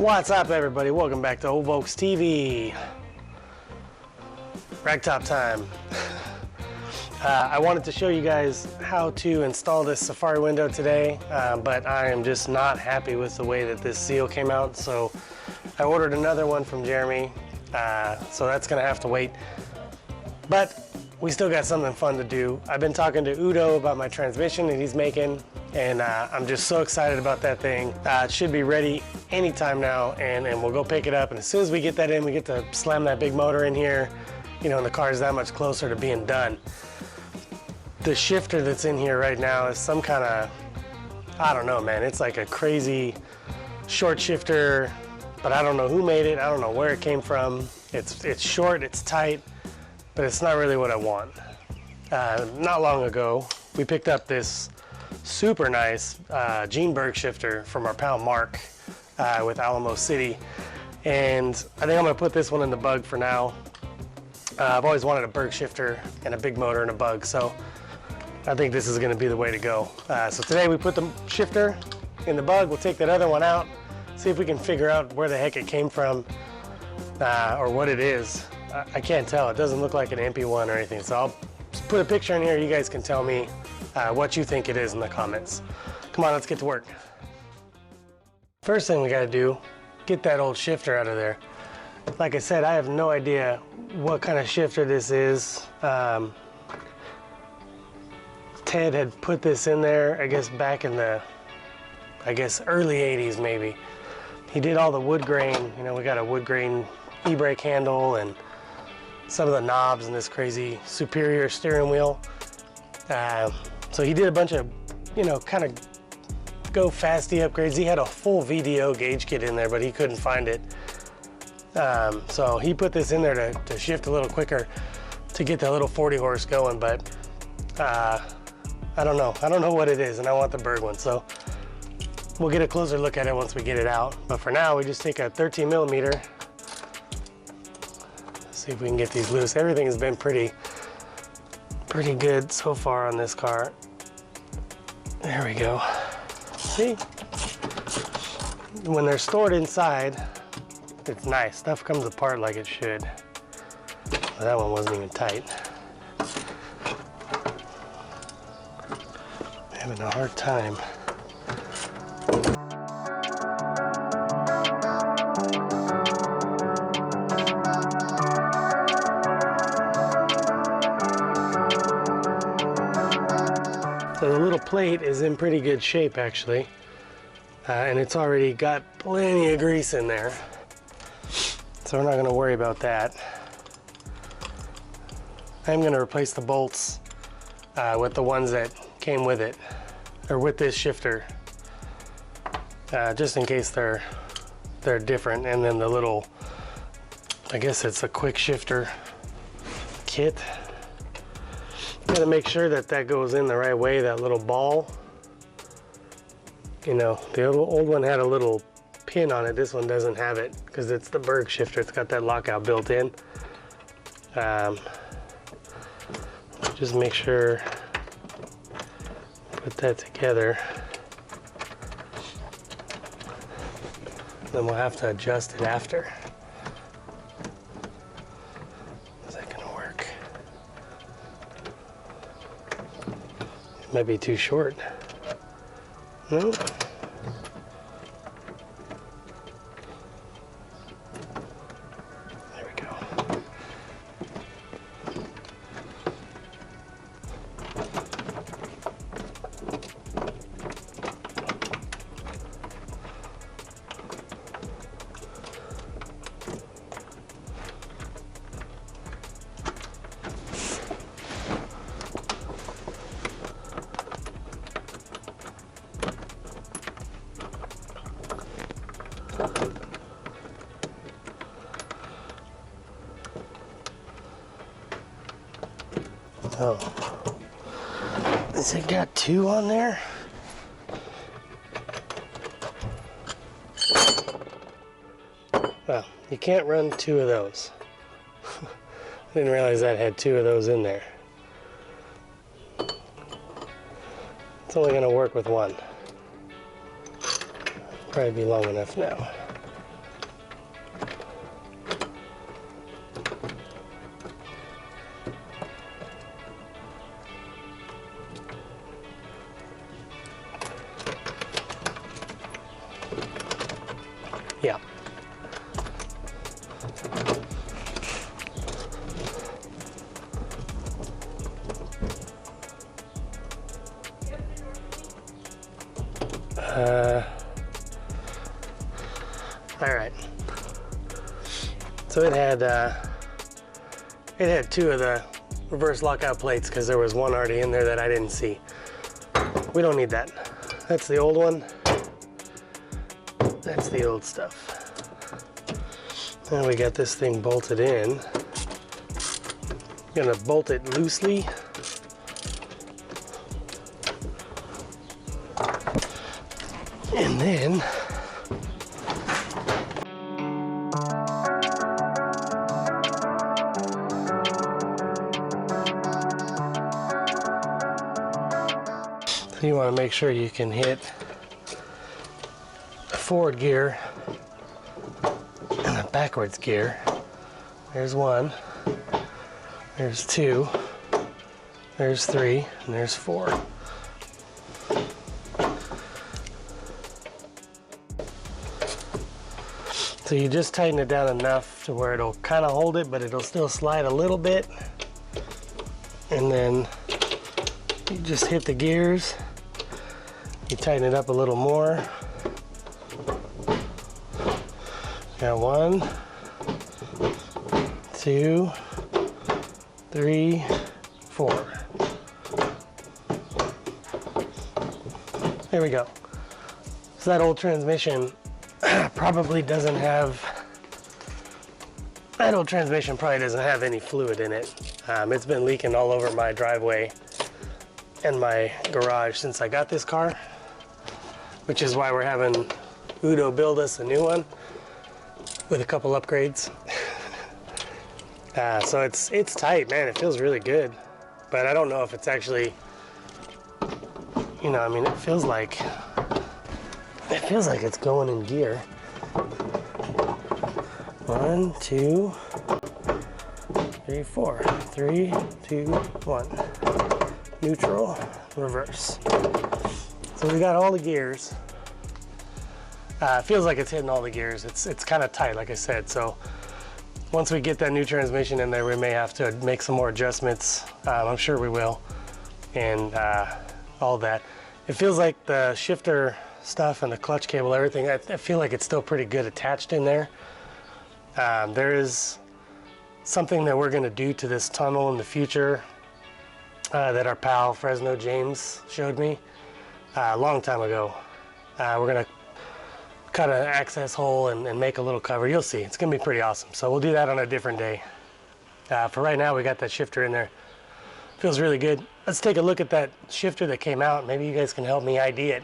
What's up, everybody? Welcome back to Old Volks TV. Ragtop time. I wanted to show you guys how to install this Safari window today, but I am just not happy with the way that this seal came out, so I ordered another one from Jeremy, so that's gonna have to wait. But we still got something fun to do. I've been talking to Udo about my transmission that he's making, and I'm just so excited about that thing. It should be ready anytime now, and we'll go pick it up, and as soon as we get that in, we get to slam that big motor in here, you know, and the car is that much closer to being done. The shifter that's in here right now is some kind of, I don't know, man, it's like a crazy short shifter, but I don't know who made it, I don't know where it came from. It's short, it's tight, but it's not really what I want. Not long ago, we picked up this super nice Gene Berg shifter from our pal Mark with Alamo City, and I think I'm gonna put this one in the bug for now. I've always wanted a Berg shifter and a big motor and a bug, so I think this is gonna be the way to go. So today we put the shifter in the bug, we'll take that other one out, see if we can figure out where the heck it came from or what it is. I can't tell, it doesn't look like an MP1 or anything, so I'll put a picture in here, you guys can tell me what you think it is in the comments. Come on, let's get to work. First thing we gotta do, get that old shifter out of there. Like I said, I have no idea what kind of shifter this is. Ted had put this in there, I guess back in the, early 80s maybe. He did all the wood grain, you know, we got a wood grain e-brake handle and some of the knobs and this crazy Superior steering wheel. So he did a bunch of, you know, kind of go fasty upgrades. He had a full VDO gauge kit in there, but he couldn't find it. So he put this in there to shift a little quicker to get that little 40 horse going, but I don't know what it is, and I want the Berg one, so we'll get a closer look at it once we get it out. But for now, we just take a 13 millimeter, see if we can get these loose. Everything has been pretty good so far on this car. There we go. See? When they're stored inside, it's nice. Stuff comes apart like it should. Well, that one wasn't even tight. Having a hard time. So the little plate is in pretty good shape actually, and it's already got plenty of grease in there, so we're not going to worry about that. I'm going to replace the bolts with the ones that came with it, or with this shifter, just in case they're different. And then the little, I guess it's a quick shifter kit. Gotta make sure that that goes in the right way, that little ball. You know, the old one had a little pin on it. This one doesn't have it because it's the Berg shifter. It's got that lockout built in. Just make sure, put that together. Then we'll have to adjust it after. Is that gonna work? It might be too short. No? There we go. Oh, has it got two on there? Well, you can't run two of those. I didn't realize that had two of those in there. It's only going to work with one. Probably be long enough now. Yeah. All right. So it had two of the reverse lockout plates because there was one already in there that I didn't see. We don't need that. That's the old one. That's the old stuff. Now we got this thing bolted in. I'm gonna bolt it loosely. And then so you want to make sure you can hit a forward gear and a backwards gear. There's one, there's two, there's three, and there's four. So you just tighten it down enough to where it'll kind of hold it, but it'll still slide a little bit. And then you just hit the gears. You tighten it up a little more. Got 1, 2, 3, 4. There we go. So that old transmission probably doesn't have any fluid in it. It's been leaking all over my driveway and my garage since I got this car, which is why we're having Udo build us a new one with a couple upgrades. So it's tight, man. It feels really good, but I don't know if it's actually, I mean, it feels like it's going in gear. 1, 2, 3, 4. 3, 2, 1. Neutral, reverse. So we got all the gears. It feels like it's hitting all the gears. It's kind of tight, like I said. So once we get that new transmission in there, we may have to make some more adjustments. I'm sure we will, and all that. It feels like the shifter stuff and the clutch cable, everything, I feel like it's still pretty good attached in there. There is something that we're going to do to this tunnel in the future that our pal Fresno James showed me a long time ago. We're going to cut an access hole and make a little cover. You'll see. It's going to be pretty awesome. So we'll do that on a different day. For right now, we got that shifter in there. Feels really good. Let's take a look at that shifter that came out. Maybe you guys can help me ID it.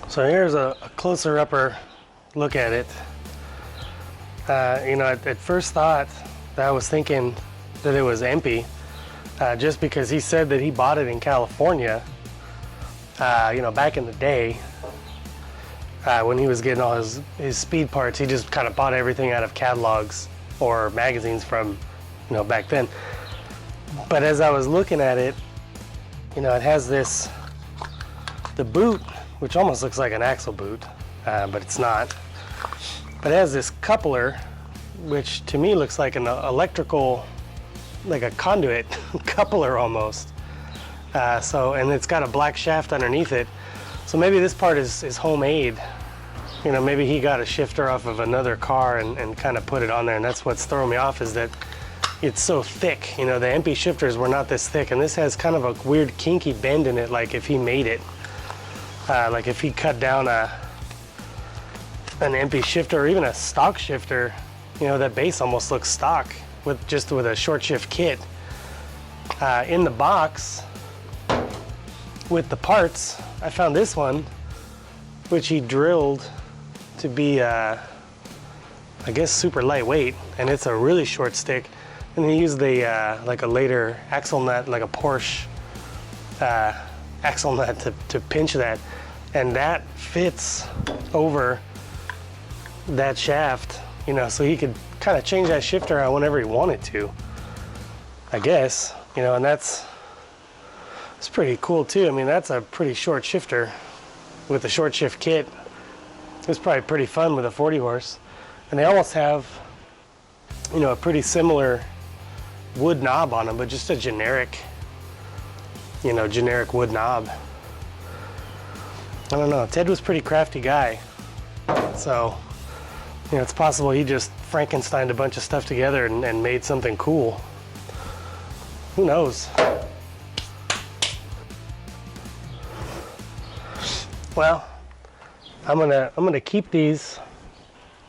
So here's a closer upper look at it. At first thought, I was thinking that it was empty, just because he said that he bought it in California, back in the day, when he was getting all his speed parts. He just kind of bought everything out of catalogs or magazines from, back then. But as I was looking at it, it has the boot, which almost looks like an axle boot, but it's not. But it has this coupler, which to me looks like an electrical, like a conduit coupler almost. And it's got a black shaft underneath it. So maybe this part is homemade. Maybe he got a shifter off of another car and kind of put it on there, and that's what's throwing me off, is that it's so thick. The MP shifters were not this thick, and this has kind of a weird kinky bend in it, like if he made it. Like if he cut down an MP shifter or even a stock shifter, that base almost looks stock with a short shift kit. In the box with the parts, I found this one, which he drilled to be, I guess, super lightweight, and it's a really short stick. And he used like a later axle nut, like a Porsche axle nut to pinch that, and that fits over that shaft, so he could kind of change that shifter out whenever he wanted to, I guess, and it's pretty cool too. I mean, that's a pretty short shifter with a short shift kit. It's probably pretty fun with a 40 horse. And they almost have, you know, a pretty similar wood knob on them, but just a generic, you know, generic wood knob. I don't know, Ted was a pretty crafty guy. So, you know, it's possible he just Frankensteined a bunch of stuff together and made something cool. Who knows? Well, I'm gonna keep these,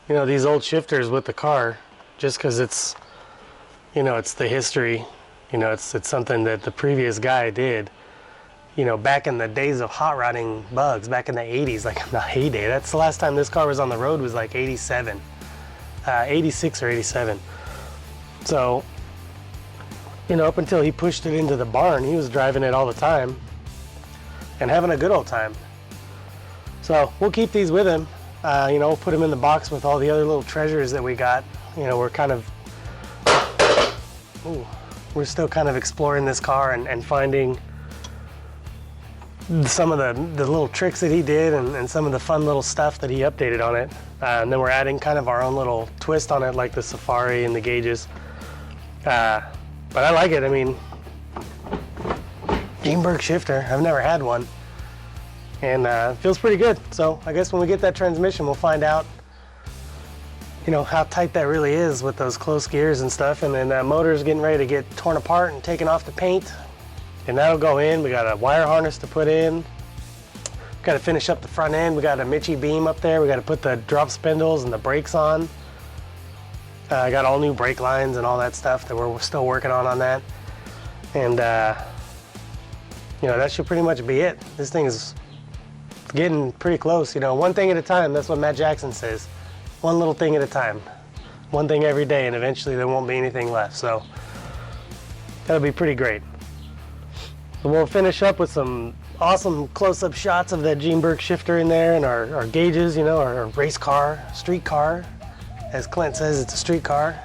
you know, these old shifters with the car, just because it's, you know, it's the history. You know, it's something that the previous guy did. You know, back in the days of hot rodding bugs, back in the 80s, like the heyday. That's the last time this car was on the road, was like 87, 86 or 87. So, you know, up until he pushed it into the barn, he was driving it all the time and having a good old time. So we'll keep these with him. You know, we'll put them in the box with all the other little treasures that we got. You know, we're kind of, we're still kind of exploring this car and finding some of the little tricks that he did and some of the fun little stuff that he updated on it. And then we're adding kind of our own little twist on it, like the Safari and the gauges. But I like it. I mean, Gene Berg shifter, I've never had one. And it feels pretty good. So I guess when we get that transmission, we'll find out, you know, how tight that really is with those close gears and stuff. And then that motor's getting ready to get torn apart and taken off the paint. And that'll go in. We got a wire harness to put in. Got to finish up the front end. We got a Mitchie beam up there. We got to put the drop spindles and the brakes on. I got all new brake lines and all that stuff that we're still working on that. And you know, that should pretty much be it. This thing is getting pretty close. You know, one thing at a time. That's what Matt Jackson says. One little thing at a time. One thing every day, and eventually there won't be anything left. So that'll be pretty great. And we'll finish up with some awesome close-up shots of that Gene Berg shifter in there, and our gauges, you know, our race car, street car. As Clint says, it's a street car.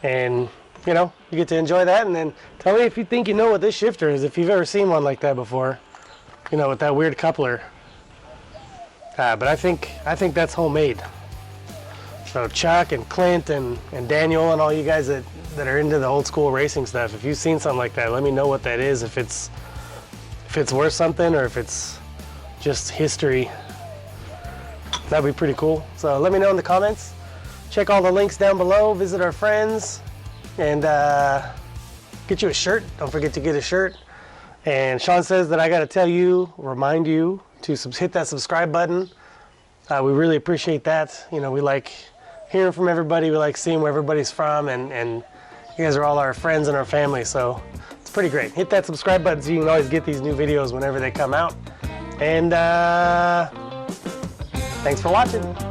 And, you know, you get to enjoy that, and then tell me if you think you know what this shifter is, if you've ever seen one like that before, you know, with that weird coupler. But I think that's homemade. So Chuck and Clint and Daniel and all you guys that are into the old school racing stuff, if you've seen something like that, let me know what that is, if it's worth something or if it's just history. That'd be pretty cool. So let me know in the comments. Check all the links down below, visit our friends, and get you a shirt. Don't forget to get a shirt. And Sean says that I got to remind you to hit that subscribe button. We really appreciate that. You know, we like hearing from everybody. We like seeing where everybody's from, and you guys are all our friends and our family, so it's pretty great. Hit that subscribe button so you can always get these new videos whenever they come out. And thanks for watching.